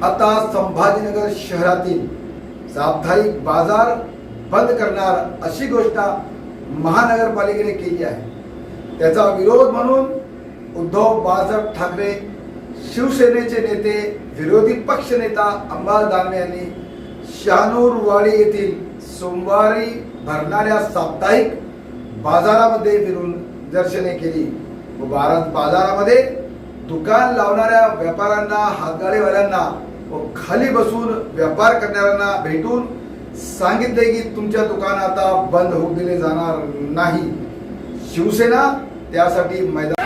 आता संभाजीनगर शहरातील साप्ताहिक बाजार बंद करणार अशी घोषणा महानगरपालिकेने केली आहे। त्याचा विरोध म्हणून उद्धव बाळासाहेब ठाकरे, शिवसेनेचे नेते, विरोधी पक्षनेता अंबादास दानवे यांनी शहानूरवाडी येथील सोमवारी भरणाऱ्या साप्ताहिक बाजारामध्ये फिरून दर्शने केली व बाजारामध्ये दुकान लावणाऱ्या व्यापाऱ्यांना, हातगाडीवाल्यांना व खाली बसून व्यापार करणाऱ्यांना भेटून सांगितले की तुमच्या दुकान आता बंद होऊ दिले जाणार नाही। शिवसेना त्यासाठी मैदान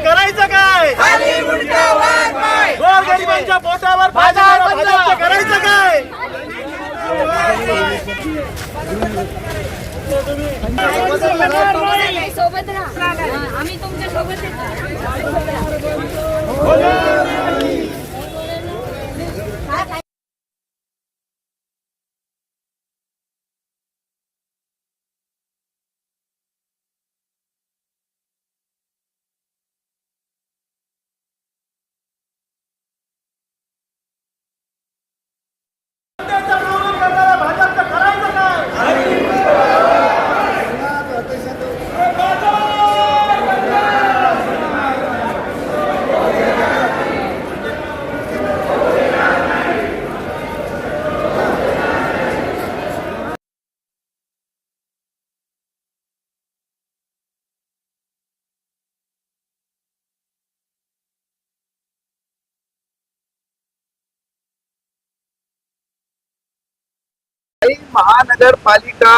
करायचं काय? गोरगरिबांच्या पोटावर भाजपचं करायचं काय? सोबत राहा, आम्ही तुमच्या सोबत महानगरपालिका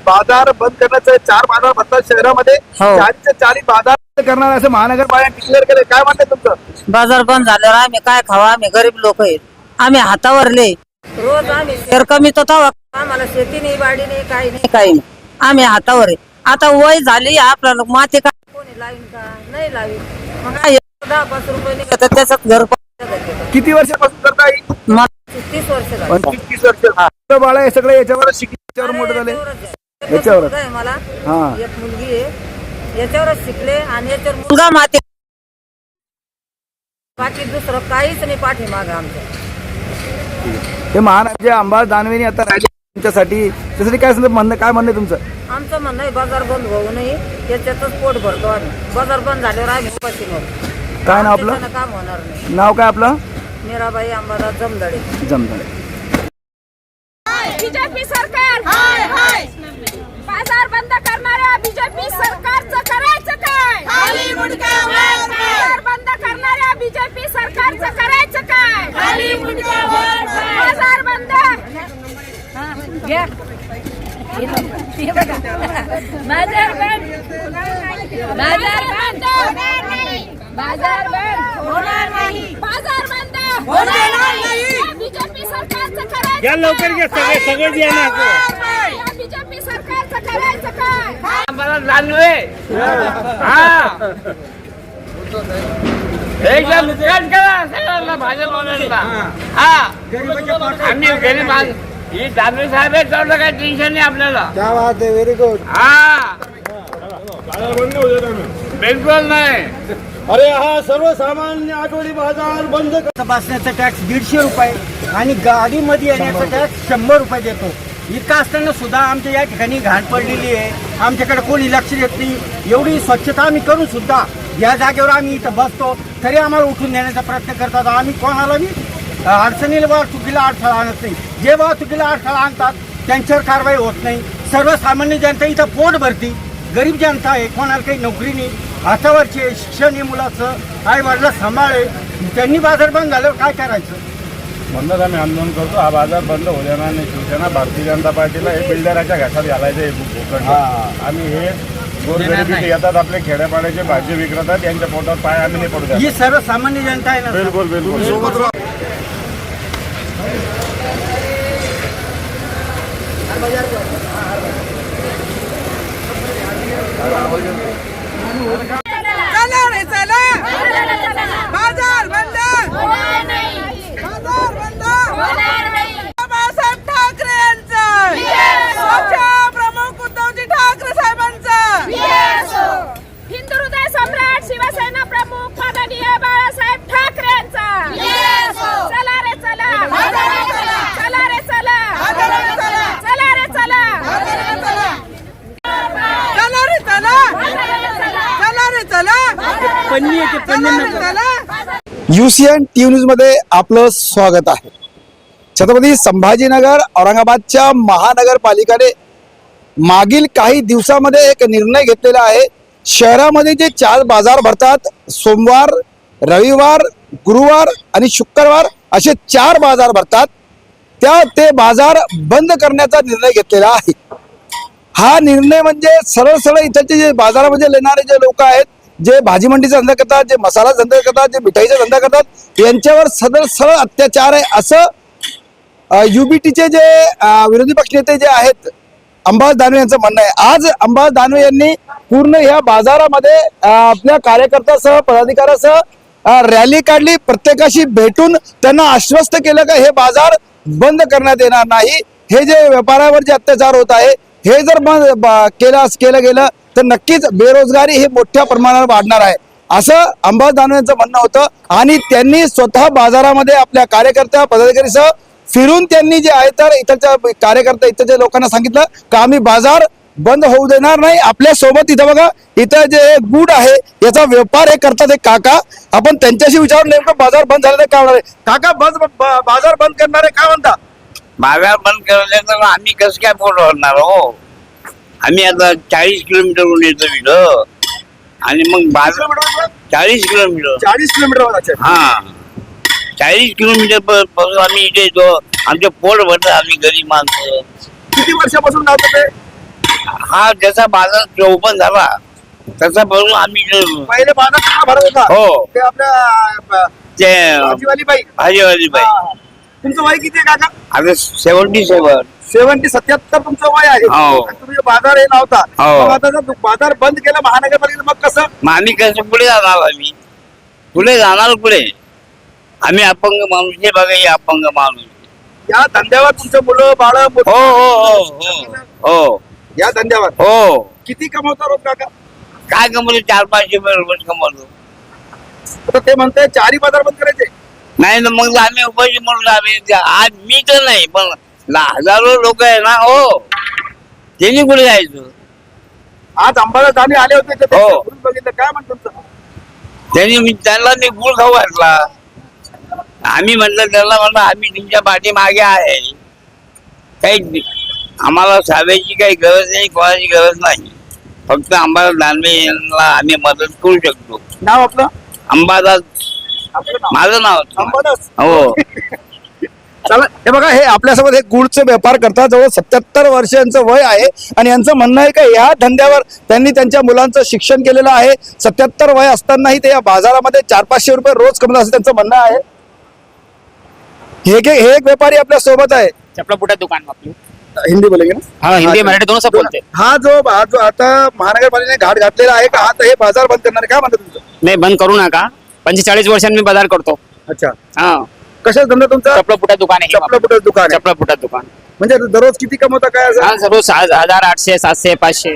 बाजार बंद करण्याचं 4 बाजार भरतात शहरामध्ये, 40 बाजार करणार असं महानगरपालिका डिक्लेअर केलं। काय म्हणते तुमचं? बाजार बंद झाल्यावर आम्ही काय खावा? आम्ही गरीब लोक आहेत, आम्ही हातावरले रोज आम्ही शेर कमी तो आम्हाला शेती नाही, वाडी नाही, काही नाही, काही नाही, आम्ही हातावर आहे। आता वय झाली आपल्याला माती काय कोणी लावीन का नाही लावीन, मग 10-5 रुपये निघतात त्याच्यात घर किती वर्षापासून करता येईल? 30 वर्ष झाली। 30 वर्ष बाळा हे सगळे याच्यावर शिकल्यावर मोठे झाले। याच्यावर आहे मला हा एक मुलगी आहे, याच्यावरच शिकले आणि याच्यावर मुलगा माते, बाकी दुसरं काहीच नाही पाठीमाग आमच्या। हे महाराज अंबादास दानवेनी आता राहिले तुमच्यासाठी, त्यासाठी काय म्हणणं, काय म्हणणं तुमचं? आमचं म्हणणं आहे बाजार बंद होऊ नये, त्याच्यातच पोट भरतो आम्ही। बाजार बंद झाल्यावर आम्ही उपाशी नव्हतो। काय नाव आपलं? काम होणार नाही। नाव काय आपलं? मीराबाई अंबादास जमदडे। बीजेपी सरकार बाजार बंद करणाऱ्या बीजेपी सरकारचं करायचं काय? बाजार बंद करणाऱ्या बीजेपी सरकारचं करायचं काय? बाजार बंद बाजार बंद होणार नाही, बाजार बंद होणार नाही, बीजेपी सरकारचं करायचं या लवकर घ्या, सगळे या ना। बीजेपी सरकारचं करायचं काय? आम्हाला जाणवे एकदम नुकसान करा सगळ्यांना, भाजपवाल्यांना। आम्ही गरीब ही दानवे साहेब तेवढं काही टेन्शन नाही आपल्याला। क्या बात है, व्हेरी गुड। बिलकुल नाही। अरे हा सर्वसामान्य आठवडी बाजार बंद तपासण्याचा टॅक्स 150 रुपये आणि गाडीमध्ये येण्याचा टॅक्स 100 रुपये देतो। इतका असताना सुद्धा आमच्या या ठिकाणी घाण पडलेली आहे, आमच्याकडे कोणी लक्ष देत नाही। एवढी स्वच्छता आम्ही करून सुद्धा या जागेवर आम्ही इथं बसतो तरी आम्हाला उठून देण्याचा प्रयत्न करतात। आम्ही कोणाला बी अडचणीला वाहतुकीला अडथळा आणत नाही, जे वाहतुकीला अडथळा आणतात त्यांच्यावर कारवाई होत नाही। सर्वसामान्य जनता इथं पोट भरती, गरीब जनता आहे, कोणाला काही नोकरी नाही, हातावरचे शिक्षण हे मुलाचं आई वडिला सांभाळे, त्यांनी बाजार बंद झाल्यावर काय करायचं? म्हणूनच आम्ही आंदोलन करतो. हा बाजार बंद होऊ देणार नाही. शिवसेना भारतीय जनता पार्टीला हे बिल्डराच्या घाटात घालायचं आहे भूखंड. आम्ही हे गोरगरिबी येतात आपले खेड्यापाड्याचे भाजी विक्रेतात, यांच्या पोटात पाय आम्ही नाही पडू द्या. ही सर्वसामान्य जनता आहे ना. बिलकुल बिलकुल. चला रे चला, बाजार बंद, बाजार बंद. बाबासाहेब ठाकरे यांचं, पक्ष प्रमुख उद्धवजी ठाकरे साहेबांचं, हिंदू हृदय सम्राट शिवसेना प्रमुख माननीय बाळासाहेब ठाकरे यांचा. चला रे चला, चला रे चला, चला रे चला, चला रे चला, चला रे चला, चला रे चला. UCN TV न्यूज मध्ये आपलं स्वागत आहे. छत्रपती संभाजीनगर औरंगाबादच्या महानगरपालिकेने मागील काही दिवसामध्ये एक निर्णय घेतलेला आहे. शहरामध्ये जे 4 बाजार भरतात, सोमवार, रविवार, गुरुवार आणि शुक्रवार असे 4 बाजार भरतात, ते बाजार बंद करण्याचा निर्णय घेतलेला आहे. हा निर्णय म्हणजे सरळ सरळ इथलचे जे बाजारामध्ये येणारे जे लोक आहेत, जे भाजी मंडीचा धंदा करतात, जे मसाला धंदा करतात, जे मिठाईचा धंदा करतात, यांच्यावर सरळ अत्याचार आहे असं UBTचे जे विरोधी पक्षनेते जे आहेत अंबादास दानवे यांचं म्हणणं आहे. आज अंबादास दानवे यांनी पूर्ण या बाजारामध्ये आपल्या कार्यकर्त्यासह पदाधिकाऱ्यासह रॅली काढली. प्रत्येकाशी भेटून त्यांना आश्वस्त केलं का हे बाजार बंद करण्यात येणार नाही. हे जे व्यापाऱ्यावर जे अत्याचार होत आहे हे जर केलं गेलं तर नक्कीच बेरोजगारी हे मोठ्या प्रमाणावर वाढणार आहे असं अंबादास दानवे यांचं म्हणणं होतं. आणि त्यांनी स्वतः बाजारामध्ये आपल्या कार्यकर्त्या पदाधिकारीसह फिरून त्यांनी जे आहे तर इथलच्या कार्यकर्ते इथलच्या लोकांना सांगितलं का आम्ही बाजार बंद होऊ देणार नाही. आपल्या सोबत इथं बघा, इथं जे गुड आहे याचा व्यापार हे करतात एक काका. आपण त्यांच्याशी विचारून नेमकं बाजार बंद झालं काय होणार आहे. काका, बाजार बंद करणारे काय म्हणता? बाजार बंद केल्यानंतर आम्ही कसं काय पोट भरणार हो? आम्ही आता 40 किलोमीटरहून येतो इथं, आणि मग बाजार 40 किलोमीटर 40 किलोमीटर. हा, 40 किलोमीटर पासून आम्ही इथे येतो. आमचे पोट भरतं, आम्ही गरीब माणसं. किती वर्षापासून लावतो ते? हा जसा बाजार ओपन झाला तसा पासून आम्ही इथे- पहिले बाजार कुठं भरत होता? हो, ते आपल्या ते भाजीवाली बाई. भाजीवाली बाई. तुमचं वय किती आहे काका? आता 77. 77 तुमचं वय आहे. हो. आणि तुम्ही बाजार हे लावता. हो. मग आता जर बाजार बंद केला महानगरपालिकेनं मग कसं? मग आम्ही कसं पुढे जाणार? आम्ही पुढे जाणार पुढे. आम्ही अपंग माणूस आहे बघा, हे अपंग माणूस. या धंद्यावर तुमचं मुलं बाळ हो हो हो हो या धंद्यावर हो. किती कमवता रोज काका? काय कमवतो? 400-500 रुपये कमवतो. आता ते म्हणते 4 बाजार बंद करायचे. नाही ना, मग आम्ही उपाशी म्हणून आम्ही आज मी तर नाही पण हजारो लोक आहे ना हो, त्यांनी कुठे जायचं? आज अंबादास दानवे आले होते तर ते हो. घरून बघितलं, काय म्हणतो तुमचं? त्यांना मी गुळ खाऊ घातला. आम्ही म्हटलं त्यांना, म्हणलं आम्ही तुमच्या पाठीमागे आहे, काही आम्हाला साहेबांची काही गरज नाही, कोणाची गरज नाही. फक्त अंबादास दानवे यांना आम्ही मदत करू शकतो. नाव आपलं? अंबादास आपलं नाव माझं नाव. अंबादास. हो. चला, हे बघा, हे आपल्यासोबत हे गुडचे व्यापार करतात. जवळ 77 वर्षांचं वय आहे आणि यांचं म्हणणं आहे का या धंद्यावर त्यांनी त्यांच्या मुलांचं शिक्षण केलेलं आहे. 77 वय असतानाही ते या बाजारामध्ये 400-500 रुपये रोज कमवतात असं त्यांचं म्हणणं आहे. हे एक व्यापारी आपल्या सोबत आहे. चपला पुटा दुकान आपली. हिंदी बोलेंगे ना? हाँ, हिंदी मराठी दोनों सब बोलते हैं. हा जो आता महानगरपालिकेने घाट घातलेला आहे का, आता हे बाजार बंद करणार आहे, काय म्हणतात तुमचं? नाही, बंद करू नका. 45 वर्षांनी मी बाजार करतो. अच्छा, हा, कशाच धंदा तुमचा? चपला पुटा दुकान आहे. चपला पुटाचं दुकान आहे. चपला पुटा दुकान. म्हणजे दररोज किती कमवता काय असं? हा, सर्व 1000, 800, 700, 500.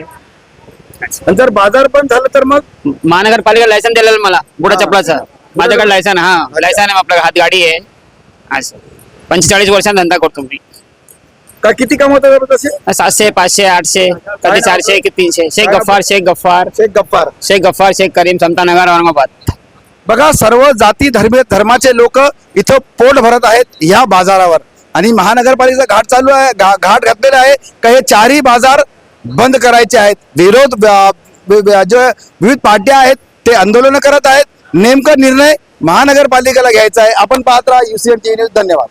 आणि जर बाजार बंद झालं तर मग महानगरपालिका लायसन दिलेलं मला बुडा चपलाचं. माझ्याकडे लायसन, हा लायसन आहे, आपल्या हात गाडी आहे. असं 45 वर्षांचा धंदा करतो मी. का किती कमवता दररोज असे? 700, 500, 800, कधी 400 की 300. शेख गफ्फार, शेख गफ्फार, शेख गफ्फार. शेख गफ्फार, शेख करीम, समतानगर, औरंगाबाद. बघा, सर्व जाती धर्माचे लोक इथं पोट भरत आहेत या बाजारावर. आणि महानगरपालिकेचा घाट चालू आहे, घाट घातलेला आहे का हे 4ही बाजार बंद करायचे आहेत. विरोध जे विविध पार्ट्या आहेत ते आंदोलन करत आहेत. नेमका निर्णय महानगरपालिकेला घ्यायचा आहे. आपण पाहत राहा UCN TV न्यूज. धन्यवाद.